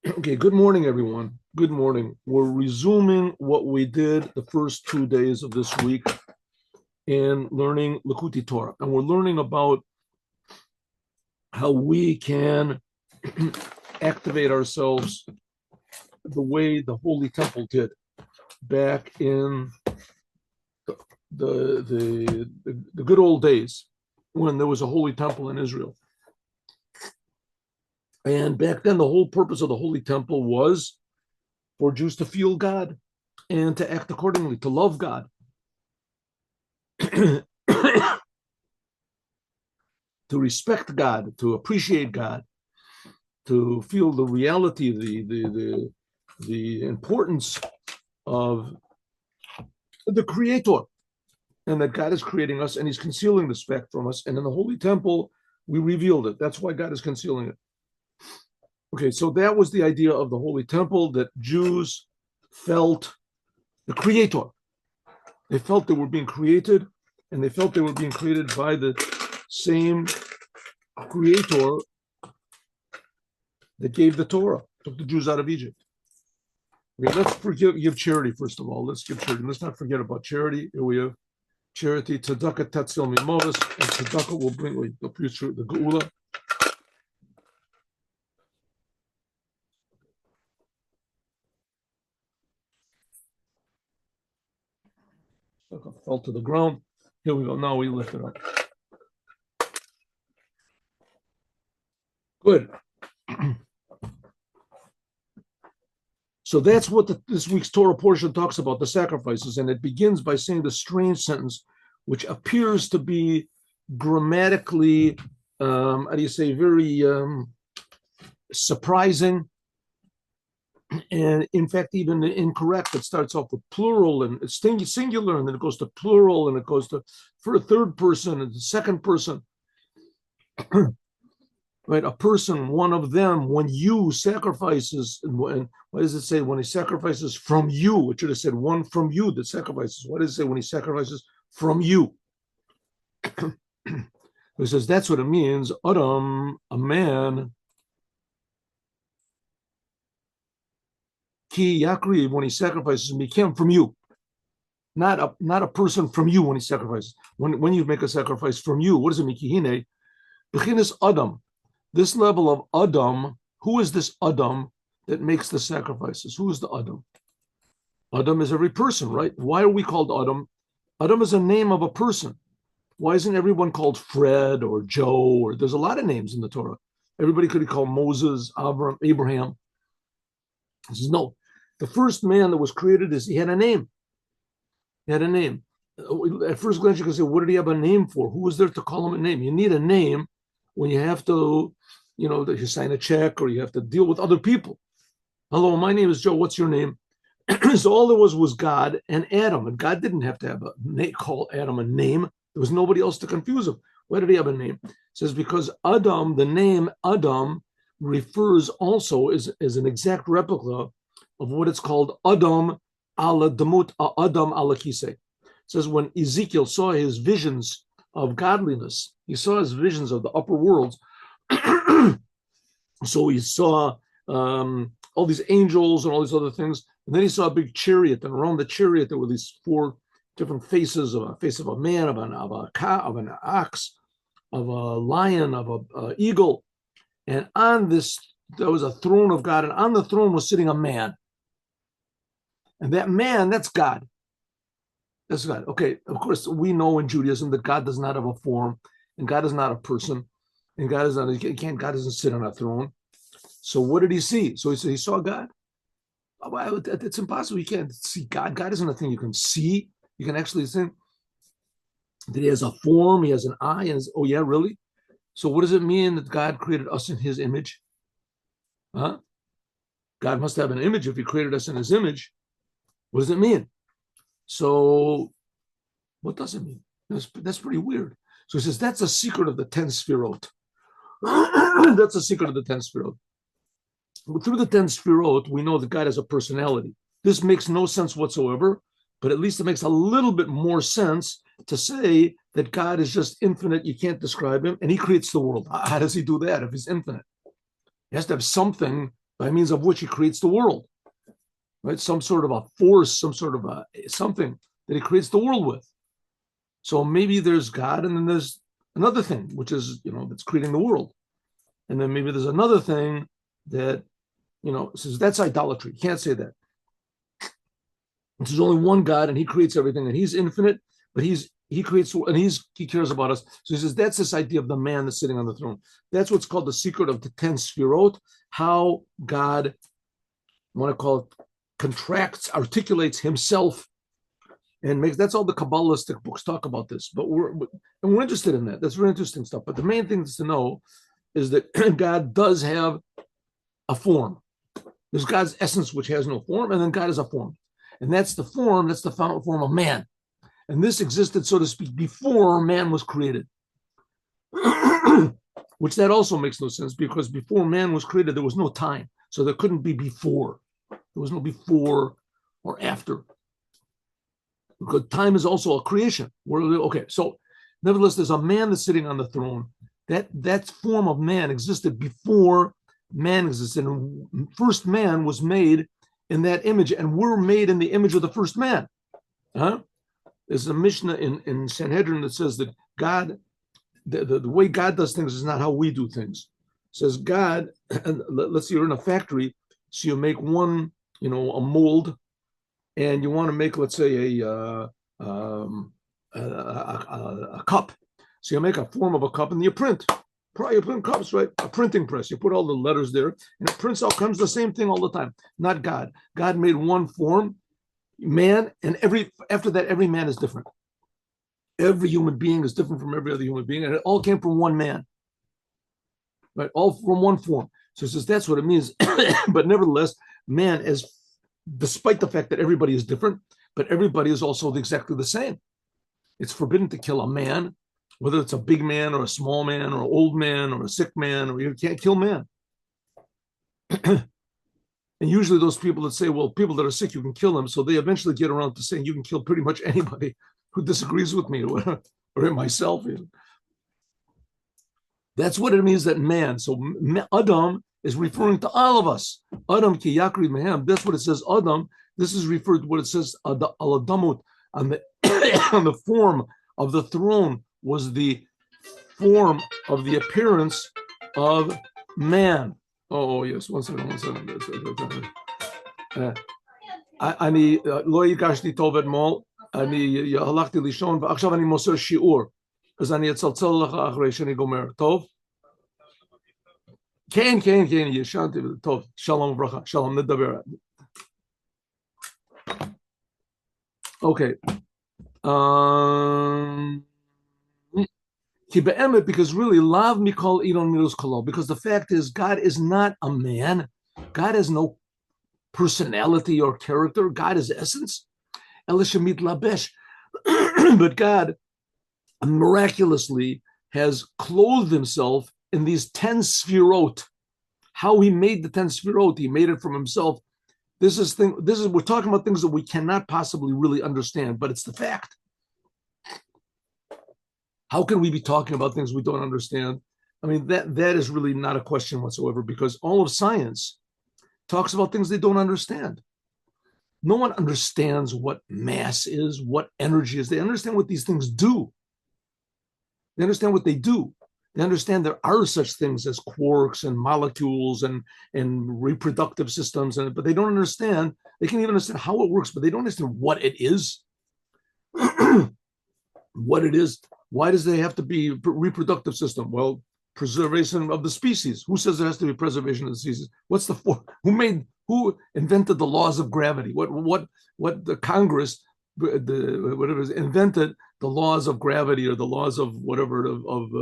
Okay, good morning, everyone. Good morning. We're resuming what we did the first 2 days of this week in learning Likuti Torah. And we're learning about how we can activate ourselves the way the Holy Temple did back in the good old days when there was a Holy Temple in Israel. And back then, the whole purpose of the Holy Temple was for Jews to feel God and to act accordingly, to love God. To respect God, to appreciate God, to feel the reality, the importance of the Creator, and that God is creating us and He's concealing this fact from us. And in the Holy Temple, we revealed it. That's why God is concealing it. Okay, so that was the idea of the Holy Temple, that Jews felt the Creator. They felt they were being created, and they felt they were being created by the same Creator that gave the Torah, took the Jews out of Egypt. Okay, let's give charity first of all. Let's give charity. Let's not forget about charity. Here we have charity. Tzedakah tatzil mimodas, and tzedakah will bring the future, the geula. Fell to the ground. Here we go. Now we lift it up. Good. So that's what this week's Torah portion talks about, the sacrifices. And it begins by saying the strange sentence, which appears to be grammatically, very surprising. And in fact, even incorrect. It starts off with plural and it's singular, and then it goes to plural, and it goes to for a third person and the second person. Right, a person, one of them, when you sacrifices, and what does it say? When he sacrifices from you, it should have said one from you that sacrifices. What does it say when he sacrifices from you? He says that's what it means. Adam, a man, ki yakriv, when he sacrifices, became from you. Not a person from you when he sacrifices. When you make a sacrifice from you, what does it mean? Kihine, bechinas Adam. This level of Adam, who is this Adam that makes the sacrifices? Who is the Adam? Adam is every person, right? Why are we called Adam? Adam is a name of a person. Why isn't everyone called Fred or Joe? Or there's a lot of names in the Torah. Everybody could be called Moses, Abraham. He says, no, the first man that was created he had a name. He had a name. At first glance, you can say, what did he have a name for? Who was there to call him a name? You need a name when you have to, you sign a check or you have to deal with other people. Hello, my name is Joe. What's your name? So all there was God and Adam. And God didn't have to have call Adam a name. There was nobody else to confuse him. Why did he have a name? It says because Adam, the name Adam, refers also as an exact replica of what it's called Adam ala demut, Adam ala kisei. It says when Ezekiel saw his visions of godliness, he saw his visions of the upper worlds. So he saw all these angels and all these other things. And then he saw a big chariot, and around the chariot there were these four different faces: of a face of a man, of an ox, of a lion, of an eagle. And on this, there was a throne of God, and on the throne was sitting a man. And that man, that's God. That's God. Okay, of course, we know in Judaism that God does not have a form, and God is not a person, and God doesn't sit on a throne. So what did he see? So he saw God. Well, it's impossible. You can't see God. God isn't a thing you can see. You can actually see that he has a form, he has an eye, and oh yeah, really? So what does it mean that God created us in his image? Huh? God must have an image if he created us in his image. What does it mean? So what does it mean? That's pretty weird. So he says that's a secret of the 10 Sfirot. That's a secret of the 10 Sfirot. Through the 10 Sfirot, we know that God has a personality. This makes no sense whatsoever, but at least it makes a little bit more sense to say that God is just infinite. You can't describe him, and he creates the world. How does he do that if he's infinite? He has to have something by means of which he creates the world, right? Some sort of a force, some sort of a something that he creates the world with. So maybe there's God, and then there's another thing, which is, that's creating the world. And then maybe there's another thing that, says that's idolatry. You can't say that. There's only one God, and he creates everything, and he's infinite, but he creates, and he cares about us. So he says that's this idea of the man that's sitting on the throne. That's what's called the secret of the 10 Sfirot, how God, I want to call it, articulates himself, and that's all the Kabbalistic books talk about this. But we're interested in that. That's very interesting stuff. But the main thing is to know is that God does have a form. There's God's essence, which has no form, and then God is a form. And that's the form, that's the form of man. And this existed, so to speak, before man was created. Which that also makes no sense, because before man was created, there was no time. So there couldn't be before. There was no before or after. Because time is also a creation. Okay, so nevertheless, there's a man that's sitting on the throne. That form of man existed before man existed. And first man was made in that image, and we're made in the image of the first man. There's a Mishnah in Sanhedrin that says that God, the way God does things is not how we do things. It says God, and let's say you're in a factory, so you make one, a mold, and you want to make, let's say, a cup. So you make a form of a cup, and you print. You print cups, right? A printing press. You put all the letters there, and it prints out, comes the same thing all the time. Not God. God made one form, man, and after that, every man is different. Every human being is different from every other human being, and it all came from one man, right? All from one form. So it says that's what it means. But nevertheless, man is, despite the fact that everybody is different, but everybody is also exactly the same. It's forbidden to kill a man, whether it's a big man or a small man or an old man or a sick man, or you can't kill man. And usually those people that say, well, people that are sick, you can kill them. So they eventually get around to saying you can kill pretty much anybody who disagrees with me or myself. That's what it means, that man. So Adam is referring to all of us. Adam ki yakri mehem. That's what it says, Adam. This is referred to what it says, al-adamut, on the form of the throne was the form of the appearance of man. Oh, yes, one second. אני לא הגשתי טוב אתמול, אני הלכתי לישון, ועכשיו אני מוסר שיעור, אז אני אצלצל לך אחרי שאני גומר, טוב? כן, ישנתי, טוב, שלום וברכה, שלום, נדבר. Okay. Because really, lav mikol idon milus kolol. Because the fact is, God is not a man. God has no personality or character. God is essence. Elishemit labesh. But God miraculously has clothed himself in these 10 sfirot. How he made the 10 sfirot, he made it from himself. We're talking about things that we cannot possibly really understand, but it's the fact. How can we be talking about things we don't understand? I mean, that is really not a question whatsoever, because all of science talks about things they don't understand. No one understands what mass is, what energy is. They understand what these things do. They understand what they do. They understand there are such things as quarks and molecules and reproductive systems, but they don't understand. They can even understand how it works, but they don't understand what it is. What it is. Why does there have to be a reproductive system? Well, preservation of the species. Who says there has to be preservation of the species? What's the form? Who invented the laws of gravity? What the Congress, whatever, invented the laws of gravity or the laws of whatever of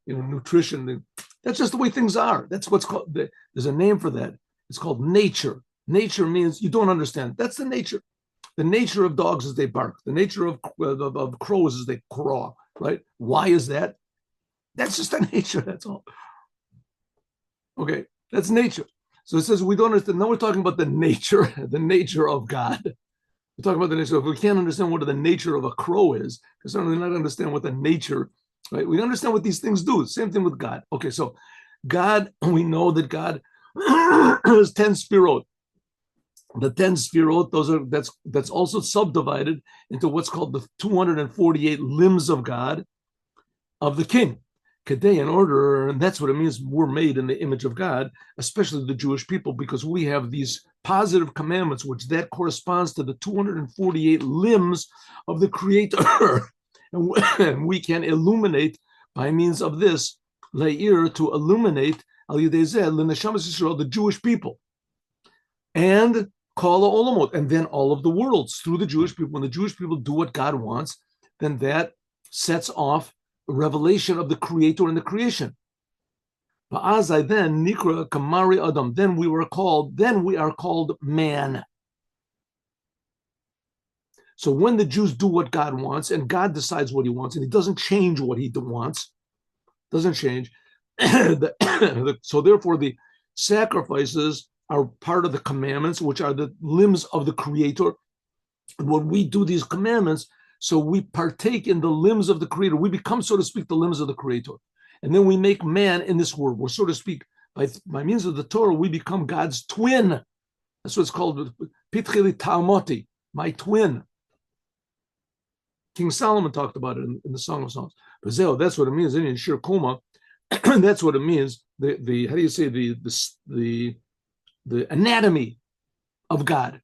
nutrition? That's just the way things are. That's what's called. There's a name for that. It's called nature. Nature means you don't understand. That's the nature. The nature of dogs is they bark. The nature of crows is they caw. Right? Why is that? That's just the nature. That's all. Okay, that's nature. So it says we don't understand. Now we're talking about the nature of God. We're talking about the nature. If we can't understand what the nature of a crow is, because certainly not understand what the nature. Right? We understand what these things do. Same thing with God. Okay, so God, we know that God There's 10 spirot. The 10 spirot, that's also subdivided into what's called the 248 limbs of God, of the king. Kedei, in order, and that's what it means, we're made in the image of God, especially the Jewish people, because we have these positive commandments, which that corresponds to the 248 limbs of the Creator. And we can illuminate by means of this, Le'ir, to illuminate Al Yidei Zeh, L'Neshamas Yisrael, the Jewish people. And Kol Olamot, and then all of the worlds through the Jewish people. When the Jewish people do what God wants, then that sets off a revelation of the Creator and the creation. Ba'azai, then Nikra Kamari Adam, then we are called man. So when the Jews do what God wants, and God decides what He wants, and He doesn't change what He wants, doesn't change. So therefore, the sacrifices are part of the commandments, which are the limbs of the Creator. And when we do these commandments, so we partake in the limbs of the Creator. We become, so to speak, the limbs of the Creator. And then we make man in this world. We're, so to speak, by means of the Torah, we become God's twin. That's what it's called, Pitchili Talmoti, my twin. King Solomon talked about it in the Song of Songs. That's what it means in Shir Koma. That's what it means. The how do you say the anatomy of God. It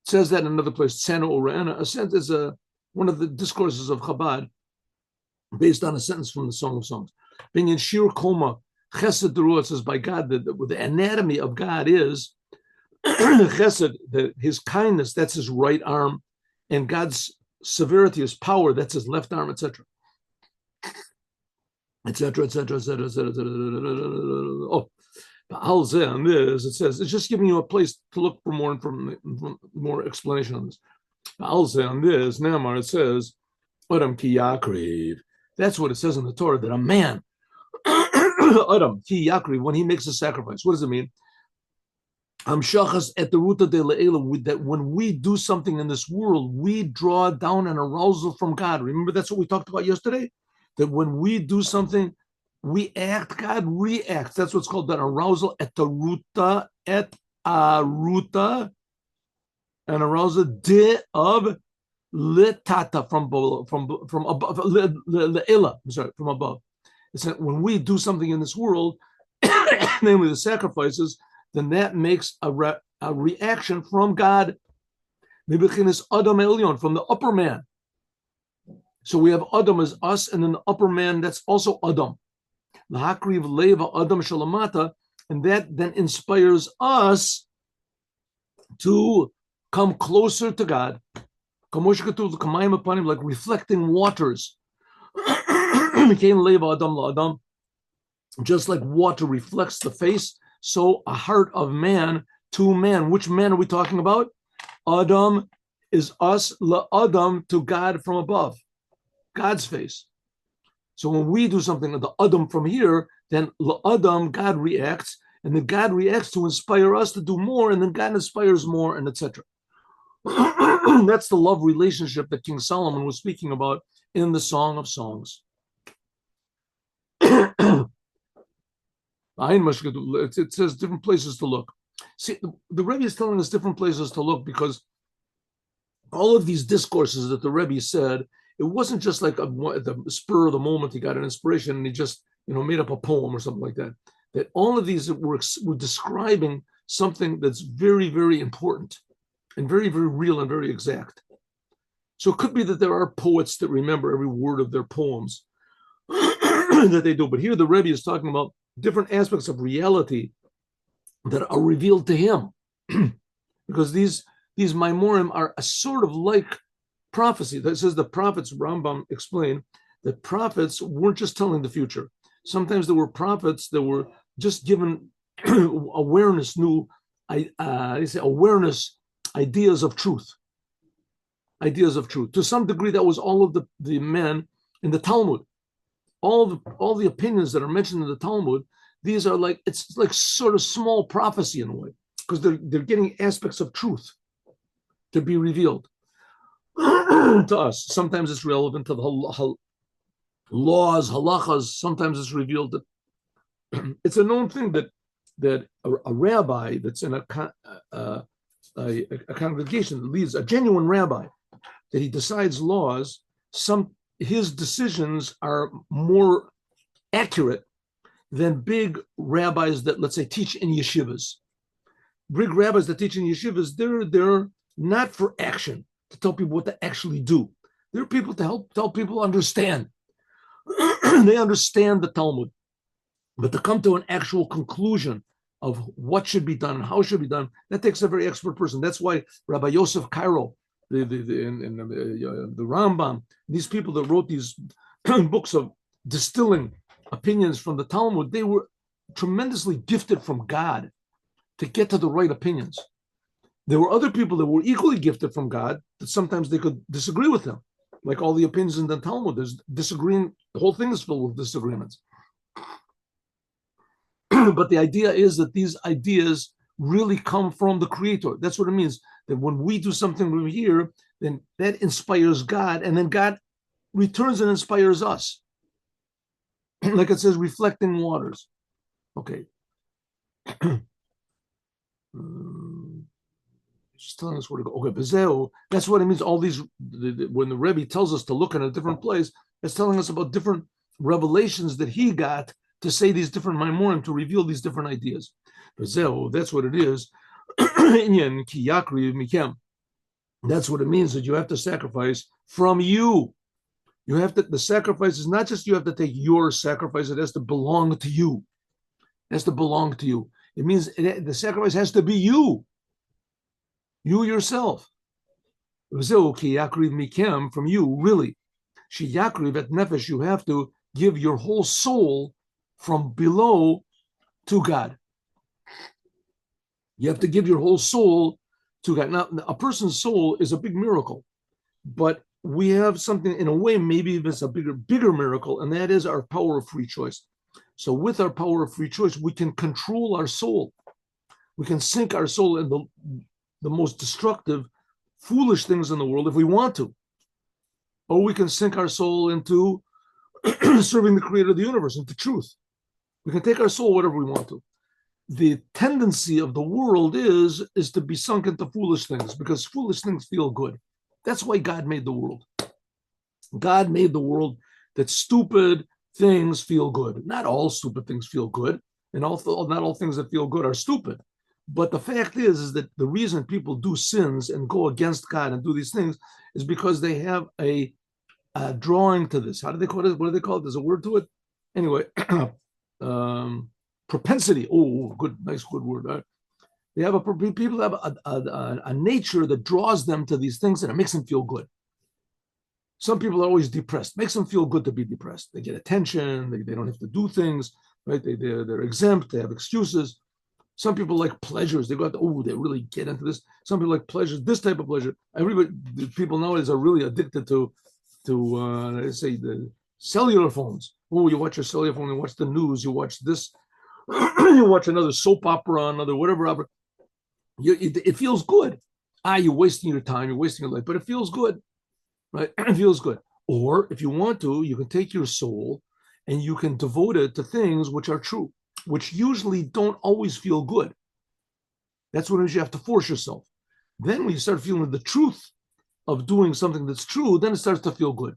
says that in another place. Tzena Urana. A sentence is one of the discourses of Chabad, based on a sentence from the Song of Songs. Being in Shir Koma, Chesed Deruah, says by God that the anatomy of God is Chesed, His kindness. That's His right arm, and God's severity, His power. That's His left arm, etc. Etc. Etc. Etc. Etc. Oh. On this, it says it's just giving you a place to look for more explanation on this. On this, Namar, it says, Adam ki yakriv. That's what it says in the Torah, that a man, Adam ki yakriv, when he makes a sacrifice, what does it mean? Amshachas et the ruta de le'ela, that when we do something in this world, we draw down an arousal from God. Remember, that's what we talked about yesterday? That when we do something, we act, God reacts. That's what's called an arousal, et aruta, an arousal de of litata, from above, le'ila, sorry, from above. It's that when we do something in this world, namely the sacrifices, then that makes a reaction from God, Adam Elyon, from the upper man. So we have Adam as us, and then the upper man, that's also Adam. Lahakriv leva Adam shalamata, and that then inspires us to come closer to God. Like reflecting waters. Just like water reflects the face, so a heart of man to man. Which man are we talking about? Adam is us, la Adam, to God from above, God's face. So when we do something with the Adam from here, then la Adam, God reacts, and then God reacts to inspire us to do more, and then God inspires more, and etc. That's the love relationship that King Solomon was speaking about in the Song of Songs. It says different places to look. See, the Rebbe is telling us different places to look because all of these discourses that the Rebbe said, it wasn't just like at the spur of the moment he got an inspiration and he just made up a poem or something like that. That all of these were describing something that's very, very important and very, very real and very exact. So it could be that there are poets that remember every word of their poems that they do. But here the Rebbe is talking about different aspects of reality that are revealed to him. Because these Maimorim are a sort of like prophecy. That says the prophets, Rambam explained, that prophets weren't just telling the future. Sometimes there were prophets that were just given awareness, awareness, ideas of truth. Ideas of truth. To some degree, that was all of the men in the Talmud. All the opinions that are mentioned in the Talmud, these are it's like sort of small prophecy in a way, because they're getting aspects of truth to be revealed to us. Sometimes it's relevant to the laws, halachas. Sometimes it's revealed it's a known thing that a rabbi that's in a congregation that leads, a genuine rabbi, that he decides laws, his decisions are more accurate than big rabbis that, let's say, teach in yeshivas. Big rabbis that teach in yeshivas, they're not for action, to tell people what to actually do. They're people to help tell people understand. They understand the Talmud. But to come to an actual conclusion of what should be done and how it should be done, that takes a very expert person. That's why Rabbi Yosef Cairo, the Rambam, these people that wrote these books of distilling opinions from the Talmud, they were tremendously gifted from God to get to the right opinions. There were other people that were equally gifted from God that sometimes they could disagree with them, like all the opinions in the Talmud. There's disagreeing, the whole thing is filled with disagreements. But the idea is that these ideas really come from the Creator. That's what it means, that when we do something over here, then that inspires God, and then God returns and inspires us. Like it says, reflecting waters. Okay. Just telling us where to go. Okay, Bezeo, that's what it means. All these, when the Rebbe tells us to look in a different place, it's telling us about different revelations that he got to say these different Maimorim, to reveal these different ideas. Bezeo, that's what it is. That's what it means, that you have to sacrifice from you. You have to, the sacrifice is not just you have to take your sacrifice, it has to belong to you. It has to belong to you. It means the sacrifice has to be you. You yourself. From you, really. You have to give your whole soul from below to God. You have to give your whole soul to God. Now, a person's soul is a big miracle, but we have something, in a way, maybe it's a bigger miracle, and that is our power of free choice. So with our power of free choice, we can control our soul. We can sink our soul in the most destructive, foolish things in the world if we want to. Or we can sink our soul into serving the Creator of the universe, into truth. We can take our soul whatever we want to. The tendency of the world is to be sunk into foolish things, because foolish things feel good. That's why God made the world. God made the world that stupid things feel good. Not all stupid things feel good, and not all things that feel good are stupid. But the fact is that the reason people do sins and go against God and do these things is because they have a drawing to this. How do they call it? What do they call it? There's a word to it. Anyway, propensity. Oh, good, nice, good word. They have people have a nature that draws them to these things, and it makes them feel good. Some people are always depressed. It makes them feel good to be depressed. They get attention. They don't have to do things, right? They're exempt. They have excuses. Some people like pleasures. They go out, they really get into this. Some people like pleasures, this type of pleasure. People nowadays are really addicted to let's say, the cellular phones. You watch your cellular phone, you watch the news, you watch this, you watch another soap opera, another whatever opera. It feels good. You're wasting your time, you're wasting your life, but it feels good, right? It feels good. Or if you want to, you can take your soul and you can devote it to things which are true, which usually don't always feel good. That's when you have to force yourself. Then when you start feeling the truth of doing something that's true, then it starts to feel good.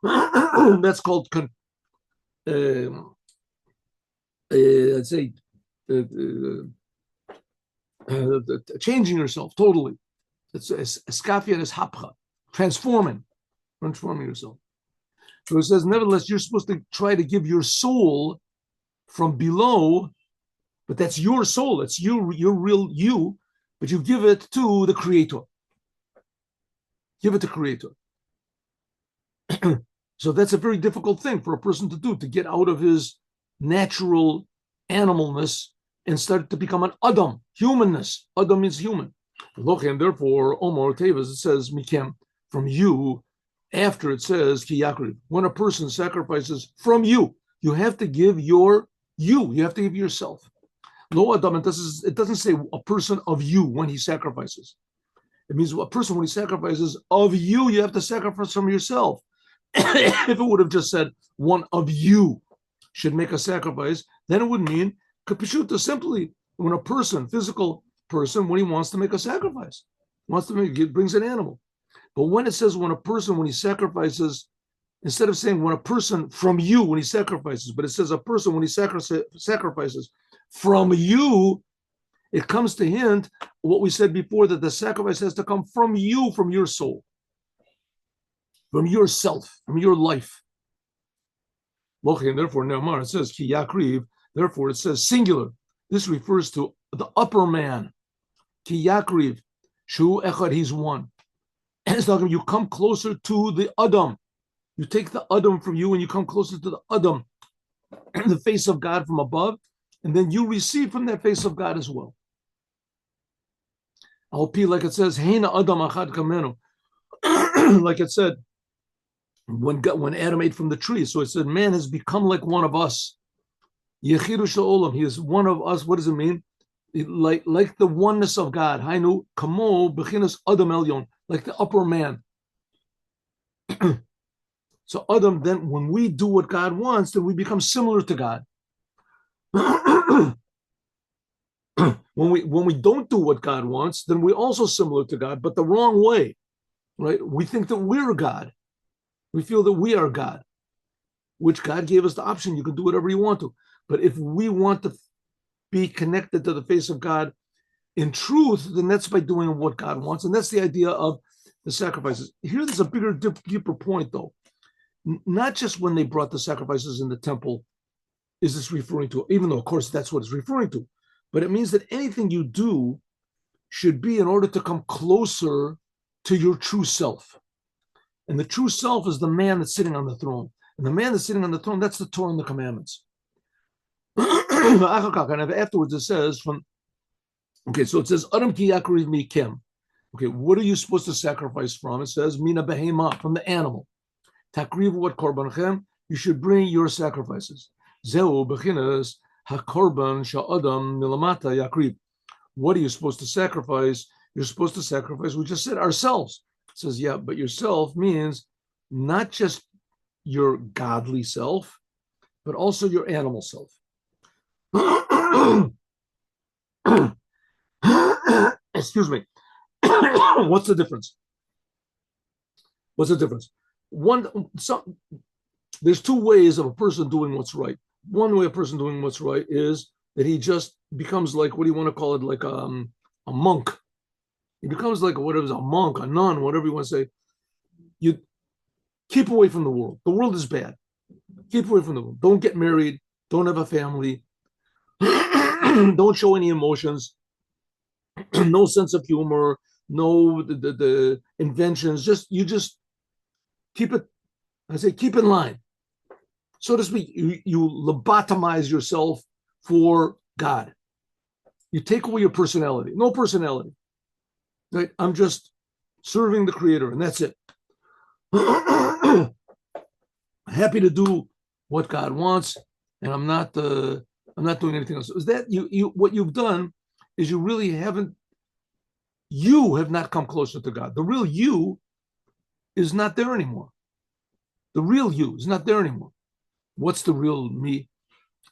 That's called, let's say, changing yourself totally. It's eskafia and hapcha, transforming yourself. So it says, nevertheless, you're supposed to try to give your soul from below, but that's your soul. It's your real you, but you give it to the Creator. Give it to Creator. So that's a very difficult thing for a person to do, to get out of his natural animalness and start to become an Adam, humanness. Adam means human. And therefore, Omar Tevas, it says, Mikem, from you, after it says, Ki Yakriv, when a person sacrifices from you, you have to give you have to give yourself. No Adam, it doesn't say a person of you when he sacrifices. It means a person, when he sacrifices of you, you have to sacrifice from yourself. If it would have just said one of you, should make a sacrifice, then it would mean kapshuta, simply when a person, physical person, when he wants to make a sacrifice, brings an animal. But when it says when a person, when he sacrifices, instead of saying when a person from you, when he sacrifices, but it says a person when he sacrifices from you, it comes to hint what we said before, that the sacrifice has to come from you, from your soul, from yourself, from your life. And therefore, Ne'amar, it says ki yakriv, therefore it says singular. This refers to the upper man. Ki yakriv, shu echad, he's one. And it's talking, you come closer to the Adam. You take the Adam from you and you come closer to the Adam, the face of God from above, and then you receive from that face of God as well. Al-Pi, like it says, Heina Adam achad kamenu. Like it said, when Adam ate from the tree. So it said, man has become like one of us. Yechidu sha'olam, he is one of us. What does it mean? Like the oneness of God. Hainu kamo bechinas Adam elyon, like the upper man. So Adam, then when we do what God wants, then we become similar to God. When we don't do what God wants, then we're also similar to God, but the wrong way, right? We think that we're God. We feel that we are God, which God gave us the option. You can do whatever you want to. But if we want to be connected to the face of God in truth, then that's by doing what God wants. And that's the idea of the sacrifices. Here, there's a bigger, deeper point, though. Not just when they brought the sacrifices in the temple is this referring to, even though, of course, that's what it's referring to. But it means that anything you do should be in order to come closer to your true self. And the true self is the man that's sitting on the throne. And the man that's sitting on the throne, that's the Torah and the commandments. And afterwards it says so it says, Adam ki yakriv mikem. Okay, what are you supposed to sacrifice from? It says, Mina behema, from the animal. Takrivu what korbanchem, you should bring your sacrifices. Zeu bechinas hakorban sha'adam milamata yakriv. What are you supposed to sacrifice? You're supposed to sacrifice, we just said, ourselves. It says, yeah, but yourself means not just your godly self, but also your animal self. Excuse me. What's the difference? There's two ways of a person doing what's right. One way a person doing what's right is that he just becomes like, what do you want to call it, like a monk. He becomes like whatever, a monk, a nun, whatever you want to say. You keep away from the world. The world is bad. Keep away from the world. Don't get married. Don't have a family. Don't show any emotions. No sense of humor. No the inventions. You just keep it. I say keep in line, so to speak. You lobotomize yourself for God. You take away your personality. No personality. Right? I'm just serving the Creator, and that's it. Happy to do what God wants, and I'm not doing anything else. Is that you what you've done is you really haven't. You have not come closer to God. The real you is not there anymore. The real you is not there anymore. What's the real me?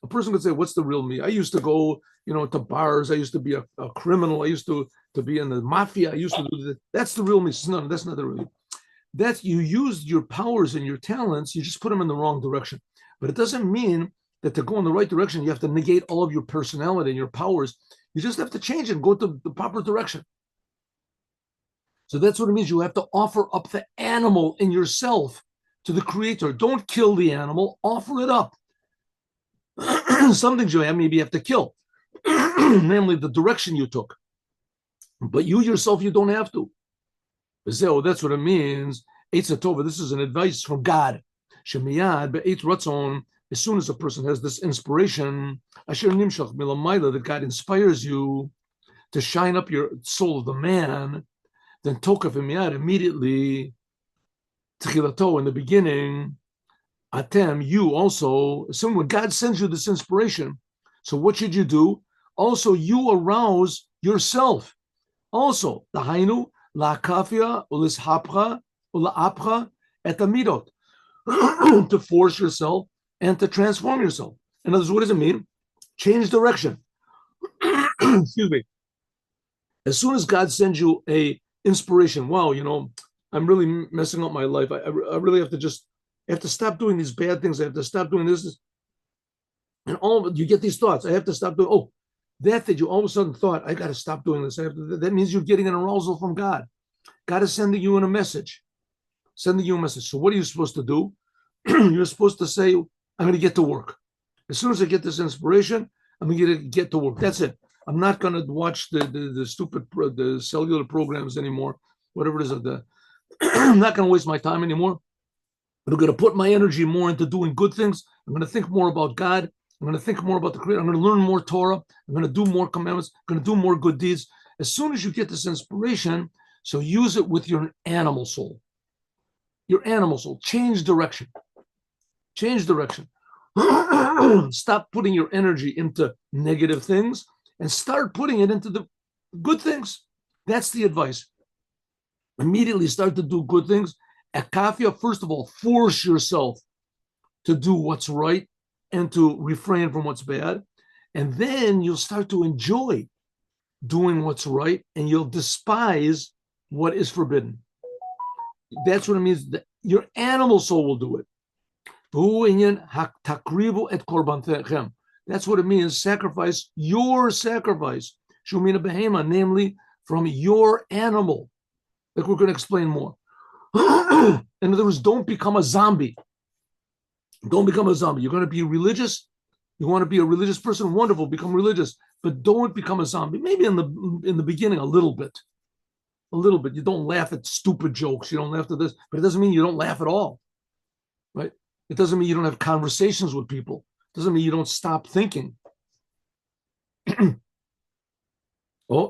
A person could say, what's the real me? I used to go, to bars. I used to be a criminal. I used to be in the mafia. I used to do that. That's the real me. No, that's not the real me. That's, you used your powers and your talents, you just put them in the wrong direction. But it doesn't mean that to go in the right direction, you have to negate all of your personality and your powers. You just have to change it and go to the proper direction. So that's what it means. You have to offer up the animal in yourself to the Creator. Don't kill the animal, offer it up. Some things maybe you have to kill, namely the direction you took. But you yourself, you don't have to. That's what it means. Eitz Tova, this is an advice from God. Shemiyad be'eit ratzon, as soon as a person has this inspiration, asher nimshach milamayla, that God inspires you to shine up your soul of the man, then tokaf miyad, immediately, tchilato, in the beginning, atem, you also, assume when God sends you this inspiration, so what should you do? Also, you arouse yourself. Also, the hainu, la kafia, ulishapra, ula apra, et amidot, to force yourself and to transform yourself. In other words, what does it mean? Change direction. Excuse me. As soon as God sends you a inspiration, wow, I'm really messing up my life. I really have to stop doing these bad things. I have to stop doing this. And you get these thoughts. I have to stop doing, that you all of a sudden thought, I got to stop doing this. That means you're getting an arousal from God. God is sending you a message. So what are you supposed to do? You're supposed to say, I'm going to get to work. As soon as I get this inspiration, I'm going to get to work. That's it. I'm not going to watch the stupid the cellular programs anymore, whatever it is. I'm not going to waste my time anymore. I'm going to put my energy more into doing good things. I'm going to think more about God. I'm going to think more about the Creator. I'm going to learn more Torah. I'm going to do more commandments. I'm going to do more good deeds. As soon as you get this inspiration, so use it with your animal soul. Your animal soul. Change direction. Change direction. Stop putting your energy into negative things and start putting it into the good things. That's the advice. Immediately start to do good things. Akafia, first of all, force yourself to do what's right and to refrain from what's bad. And then you'll start to enjoy doing what's right and you'll despise what is forbidden. That's what it means. That your animal soul will do it. That's what it means. Sacrifice your sacrifice. Shumina behema, namely from your animal. Like we're going to explain more. In other words, don't become a zombie. Don't become a zombie. You're going to be religious. You want to be a religious person. Wonderful. Become religious, but don't become a zombie. Maybe in the beginning, a little bit. You don't laugh at stupid jokes. You don't laugh at this, but it doesn't mean you don't laugh at all, right? It doesn't mean you don't have conversations with people. It doesn't mean you don't stop thinking. But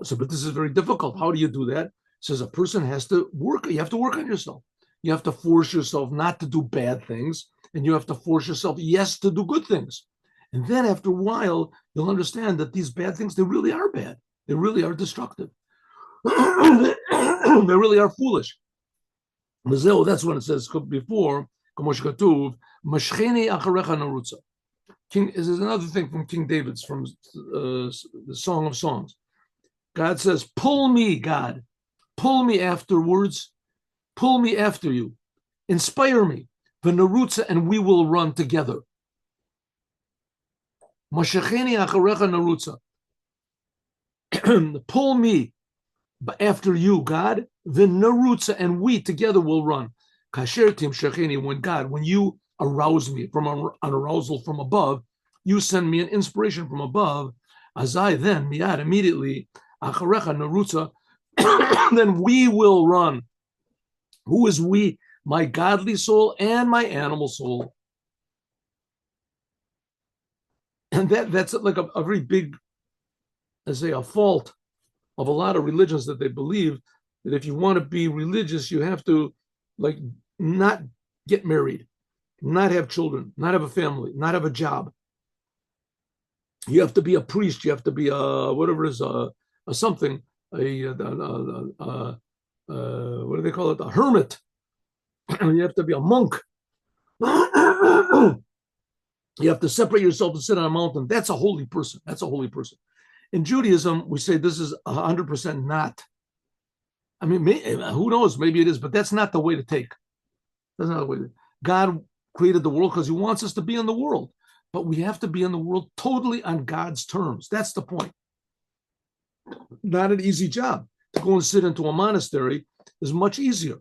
this is very difficult. How do you do that? It says a person has to work. You have to work on yourself. You have to force yourself not to do bad things, and you have to force yourself, yes, to do good things. And then after a while, you'll understand that these bad things, they really are bad. They really are destructive. They really are foolish. That's what it says before. King, this is another thing from King David's, from the Song of Songs. God says, pull me, God. Pull me afterwards. Pull me after you. Inspire me. V'nerutza, and we will run together. Mashacheni acharecha nerutza. Pull me after you, God. V'nerutza, and we together will run. Kasher tim shacheni, when you arouse me from an arousal from above, you send me an inspiration from above. Azai, then miyad, immediately, acharecha nerutza, then we will run. Who is we? My godly soul and my animal soul. And that's like a very big, let's say, a fault of a lot of religions, that they believe that if you want to be religious, you have to like not get married, not have children, not have a family, not have a job. You have to be a priest. You have to be whatever it is, something, what do they call it? A hermit. You have to be a monk. You have to separate yourself and sit on a mountain. That's a holy person. That's a holy person. In Judaism, we say this is 100% not. I mean, who knows? Maybe it is, but that's not the way to take. That's not the way. God created the world because he wants us to be in the world, but we have to be in the world totally on God's terms. That's the point. Not an easy job. To go and sit into a monastery is much easier.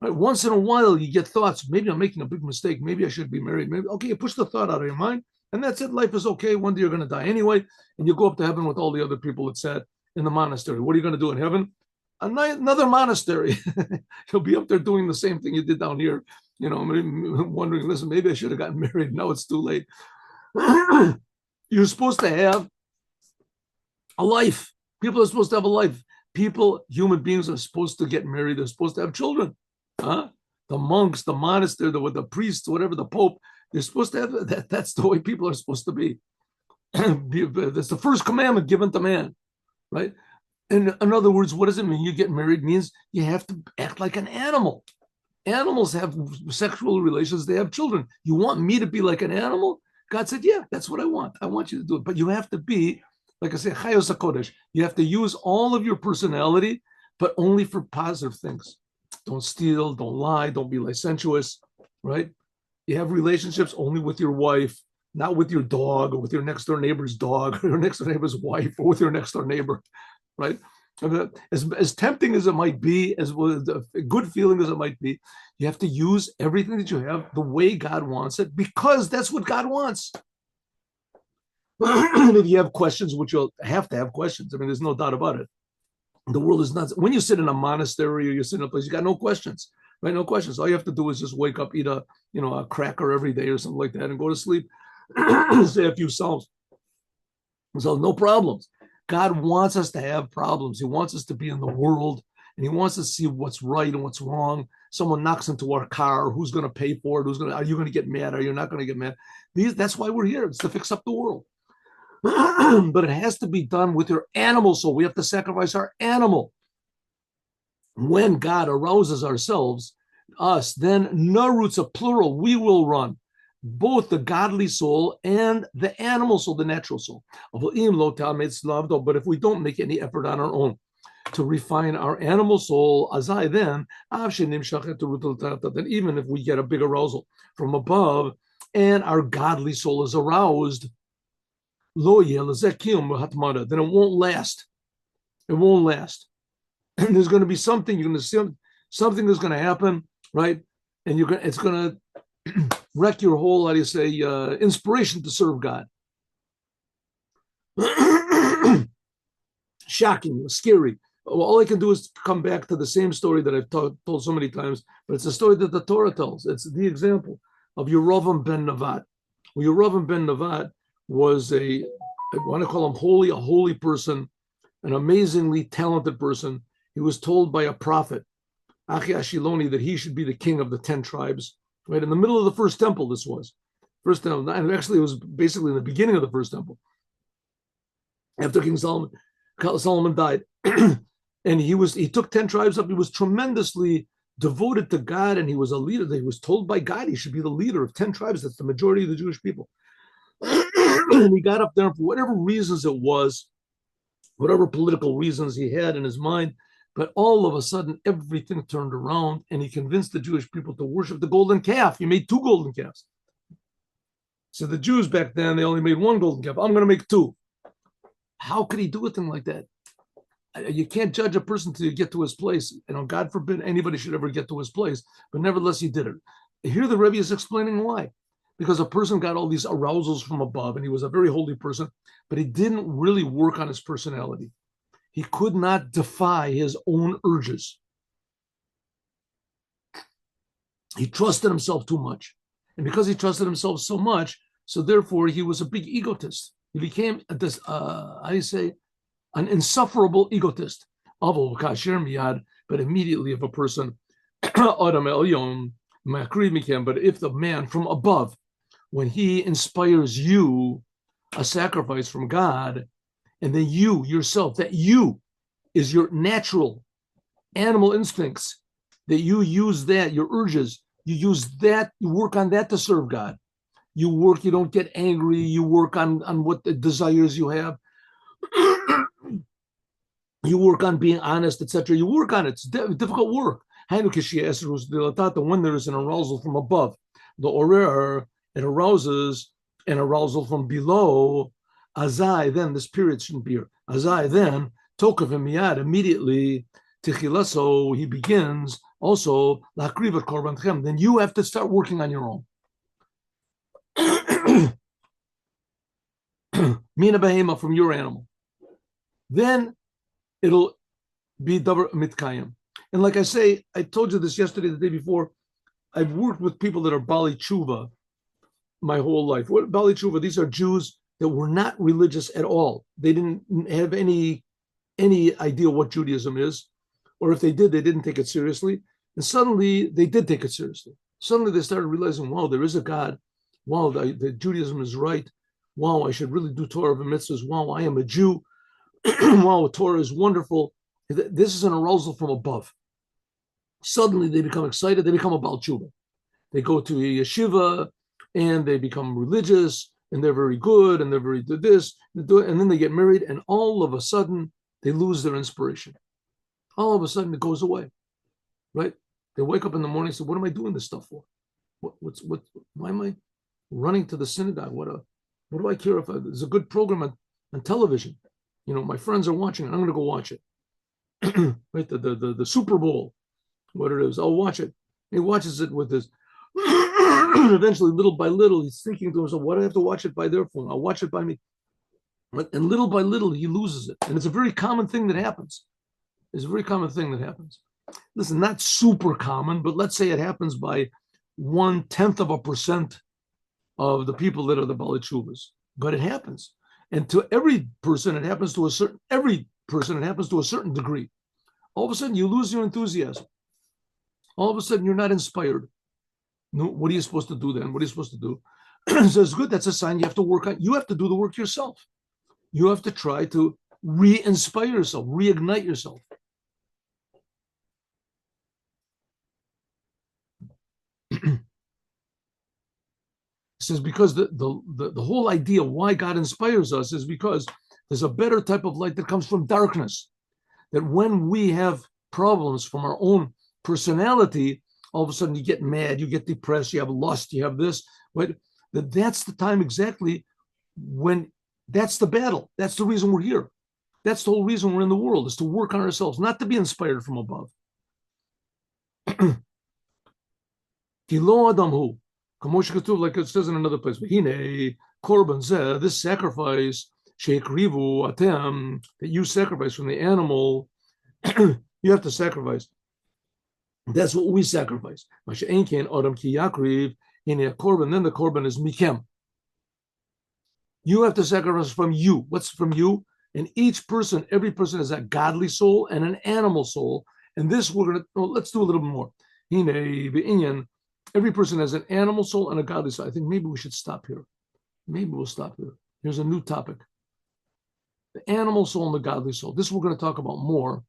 Right? Once in a while, you get thoughts. Maybe I'm making a big mistake. Maybe I should be married. Maybe, okay, you push the thought out of your mind, and that's it. Life is okay. One day you're going to die anyway, and you go up to heaven with all the other people that sat in the monastery. What are you going to do in heaven? Another monastery. You'll be up there doing the same thing you did down here. Wondering, listen, maybe I should have gotten married. Now it's too late. You're supposed to have a life. People are supposed to have a life. Human beings are supposed to get married. They're supposed to have children. The monks, the monastery, the priests, whatever, the pope, they're supposed to have that. That's the way people are supposed to be. That's the first commandment given to man, right? And in other words, what does it mean? You get married means you have to act like an animal. Animals have sexual relations. They have children. You want me to be like an animal? God said, yeah, that's what I want. I want you to do it. But you have to be, like I say, Chayos HaKodesh. You have to use all of your personality, but only for positive things. Don't steal, don't lie, don't be licentious, right? You have relationships only with your wife, not with your dog or with your next door neighbor's dog or your next door neighbor's wife or with your next door neighbor, right? As tempting as it might be, as a good feeling as it might be, you have to use everything that you have the way God wants it, because that's what God wants. And if you have questions, which you'll have to have questions, I mean, there's no doubt about it. The world is not, when you sit in a monastery or you sit in a place, you got no questions, right? No questions. All you have to do is just wake up, eat a cracker every day or something like that, and go to sleep, say a few psalms. So no problems. God wants us to have problems. He wants us to be in the world, and he wants us to see what's right and what's wrong. Someone knocks into our car, who's going to pay for it? Are you going to get mad? Are you not going to get mad? That's why we're here. It's to fix up the world. But it has to be done with your animal soul. We have to sacrifice our animal. When God arouses us, then narutz, a plural, we will run, both the godly soul and the animal soul, the natural soul. But if we don't make any effort on our own to refine our animal soul, then even if we get a big arousal from above and our godly soul is aroused, then it won't last. It won't last. And there's going to be something, you're going to see something is going to happen, right? And it's going to wreck your whole, inspiration to serve God. Shocking, scary. All I can do is come back to the same story that I've told so many times, but it's a story that the Torah tells. It's the example of Yerovam ben Nevat. Well, Yerovam ben Nevat was I want to call him a holy person, an amazingly talented person. He was told by a prophet, Achi Ashiloni, that he should be the king of the 10 tribes, right? In the middle of the first temple, this was. First temple, and actually it was basically in the beginning of the first temple. After King Solomon died. And he took 10 tribes up. He was tremendously devoted to God, and he was a leader. He was told by God he should be the leader of 10 tribes. That's the majority of the Jewish people. And he got up there, for whatever reasons it was, whatever political reasons he had in his mind, but all of a sudden everything turned around, and he convinced the Jewish people to worship the golden calf. He made 2 golden calves. So the Jews back then, they only made 1 golden calf. I'm going to make 2. How could he do a thing like that? You can't judge a person till you get to his place. God forbid anybody should ever get to his place, but nevertheless he did it. Here the Rebbe is explaining why. Because a person got all these arousals from above, and he was a very holy person, but he didn't really work on his personality. He could not defy his own urges. He trusted himself too much. And because he trusted himself so much, so therefore he was a big egotist. He became an insufferable egotist. But immediately if a person, but if the man from above, when he inspires you a sacrifice from God, and then you yourself, that you is your natural animal instincts, that you use that, your urges, you use that, you work on that to serve God. You don't get angry, you work on what the desires you have. You work on being honest, etc. You work on it. It's difficult work. When there is an arousal from above, the orer, it arouses an arousal from below. Azai, then the spirit shouldn't be here. Azai, then tokav miyad, immediately tichilaso, he begins also lakrivat korbanchem. Then you have to start working on your own. Mina behema, from your animal. Then it'll be davar mitkayim. And like I say, I told you this yesterday, the day before, I've worked with people that are Bali Tshuva my whole life. What Bali Tshuva? These are Jews that were not religious at all. They didn't have any idea what Judaism is, or if they did, they didn't take it seriously. And suddenly they did take it seriously. Suddenly they started realizing, wow, there is a God. Wow, the Judaism is right. Wow, I should really do Torah and mitzvahs. Wow, I am a Jew. Wow, Torah is wonderful. This is an arousal from above. Suddenly they become excited. They become a Baal Tshuva. They go to a yeshiva and they become religious and they're very good and they're very this, and then they get married and all of a sudden they lose their inspiration. All of a sudden it goes away, right? They wake up in the morning and say, what am I doing this stuff for? Why am I running to the synagogue? What do I care if there's a good program on television? My friends are watching it. I'm going to go watch it. Right? The Super Bowl, what it is. I'll watch it. He watches it with this. Eventually, little by little, he's thinking to himself, why do I have to watch it by their phone? I'll watch it by me. And little by little, he loses it. And it's a very common thing that happens. It's a very common thing that happens. Listen, not super common, but let's say it happens by 0.1% of the people that are the Baalei Teshuvas. But it happens. And to every person, it happens to a certain degree. All of a sudden, you lose your enthusiasm. All of a sudden, you're not inspired. No, what are you supposed to do then? What are you supposed to do? So it's good. That's a sign you have to work on. You have to do the work yourself. You have to try to re-inspire yourself, reignite yourself. It says because the whole idea why God inspires us is because there's a better type of light that comes from darkness. That when we have problems from our own personality, all of a sudden you get mad, you get depressed, you have lust, you have this, but that's the time exactly when that's the battle. That's the reason we're here. That's the whole reason we're in the world, is to work on ourselves, not to be inspired from above. Like it says in another place, this sacrifice, that you sacrifice from the animal, you have to sacrifice. That's what we sacrifice. Then the korban is mikem. You have to sacrifice from you. What's from you? And every person has a godly soul and an animal soul. And this let's do a little bit more. Every person has an animal soul and a godly soul. I think maybe we should stop here. Maybe we'll stop here. Here's a new topic. The animal soul and the godly soul. This we're going to talk about more,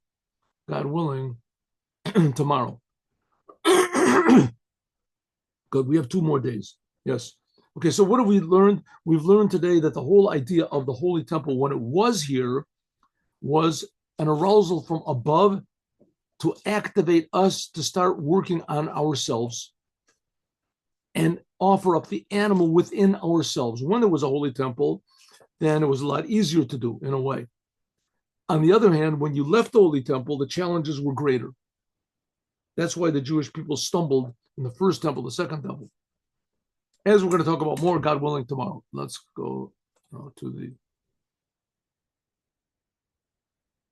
God willing, tomorrow. Good. We have 2 more days. Yes. Okay, so what have we learned? We've learned today that the whole idea of the Holy Temple, when it was here, was an arousal from above to activate us to start working on ourselves and offer up the animal within ourselves. When there was a Holy Temple, then it was a lot easier to do in a way. On the other hand, when you left the Holy Temple, the challenges were greater. That's why the Jewish people stumbled in the first temple, the second temple. As we're going to talk about more, God willing, tomorrow. Let's go to the